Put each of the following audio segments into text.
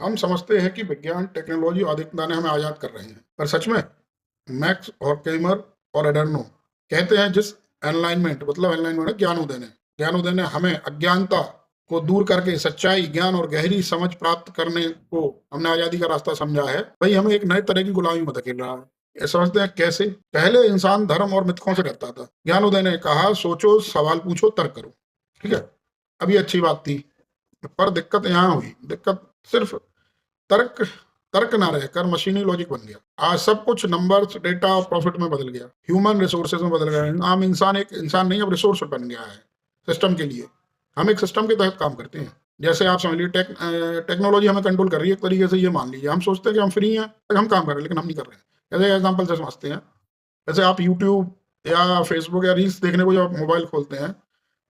हम समझते हैं कि विज्ञान, टेक्नोलॉजी और आधुनिकता ने हमें आज़ाद कर रहे हैं, पर सच में? मैक्स हॉर्खैमर और एडर्नो कहते हैं जिस एनलाइनमेंट मतलब एनलाइनमेंट है ज्ञानोदय ने हमें अज्ञानता को दूर करके सच्चाई, ज्ञान और गहरी समझ प्राप्त करने को हमने आज़ादी का रास्ता समझा है, वही हमें एक नए तरह की गुलामी में धकेल रहा है। ये समझते हैं कैसे? पहले इंसान धर्म और मिथकों से डरता था। ज्ञानोदय ने कहा सोचो, सवाल पूछो, तर्क करो। ठीक है? अब ये अच्छी बात थी, पर दिक्कत यहाँ हुई। दिक्कत सिर्फ तर्क तर्क ना रहकर मशीनी लॉजिक बन गया। आज सब कुछ नंबर्स, डेटा और प्रॉफिट में बदल गया, ह्यूमन रिसोर्सेज में बदल गया। आम इंसान एक इंसान नहीं, अब रिसोर्स बन गया है सिस्टम के लिए। हम एक सिस्टम के तहत काम करते हैं। जैसे आप समझ लीजिए टेक्नोलॉजी हमें कंट्रोल कर रही है एक तरीके से। ये मान लीजिए हम सोचते हैं कि हम फ्री हैं, हम काम कर रहे हैं, लेकिन हम नहीं कर रहे हैं। जैसे एग्जाम्पल से समझते हैं, जैसे आप यूट्यूब या फेसबुक या रील्स देखने को जब मोबाइल खोलते हैं,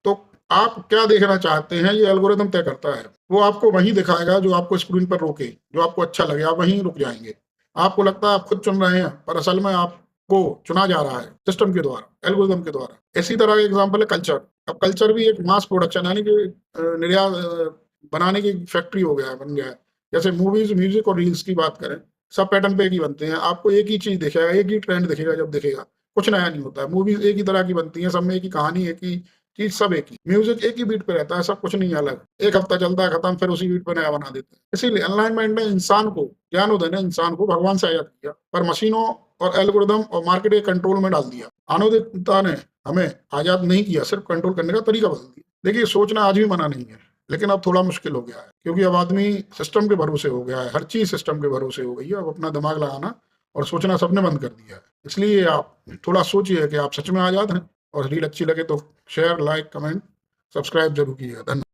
तो आप क्या देखना चाहते हैं ये एल्गोरिदम तय करता है। वो आपको वही दिखाएगा जो आपको स्क्रीन पर रोके, जो आपको अच्छा लगे, आप वहीं रुक जाएंगे। आपको लगता है आप खुद चुन रहे हैं, पर असल में आपको चुना जा रहा है सिस्टम के द्वारा, एल्गोरिदम के द्वारा। इसी तरह का एग्जाम्पल है कल्चर। अब कल्चर भी एक मास प्रोडक्शन यानी कि निर्यात बनाने की फैक्ट्री हो गया है, बन गया है। जैसे मूवीज, म्यूजिक और रील्स की बात करें, सब पैटर्न पे एक ही बनते हैं। आपको एक ही चीज दिखेगा, एक ही ट्रेंड दिखेगा। जब दिखेगा कुछ नया नहीं होता है। मूवीज एक ही तरह की बनती हैं, सब में एक ही कहानी, एक ही चीज, सब एक ही। म्यूजिक एक ही बीट पे रहता है, सब कुछ नहीं अलग। एक हफ्ता चलता है, खत्म, फिर उसी बीट पे नया बना देते हैं। इसीलिए अलाइनमेंट ने इंसान को, ज्ञानोदय ने इंसान को भगवान से आजाद किया, पर मशीनों और एल्गोरिदम और मार्केट के कंट्रोल में डाल दिया। आधुनिकता ने हमें आजाद नहीं किया, सिर्फ कंट्रोल करने का तरीका बदल दिया। देखिए, सोचना आज भी मना नहीं है, लेकिन अब थोड़ा मुश्किल हो गया है, क्योंकि अब आदमी सिस्टम के भरोसे हो गया है। हर चीज सिस्टम के भरोसे हो गई है। अब अपना दिमाग लगाना और सोचना सबने बंद कर दिया है। इसलिए आप थोड़ा सोचिए कि आप सच में आजाद हैं। और रील अच्छी लगे तो शेयर, लाइक, कमेंट, सब्सक्राइब जरूर कीजिएगा। धन्यवाद।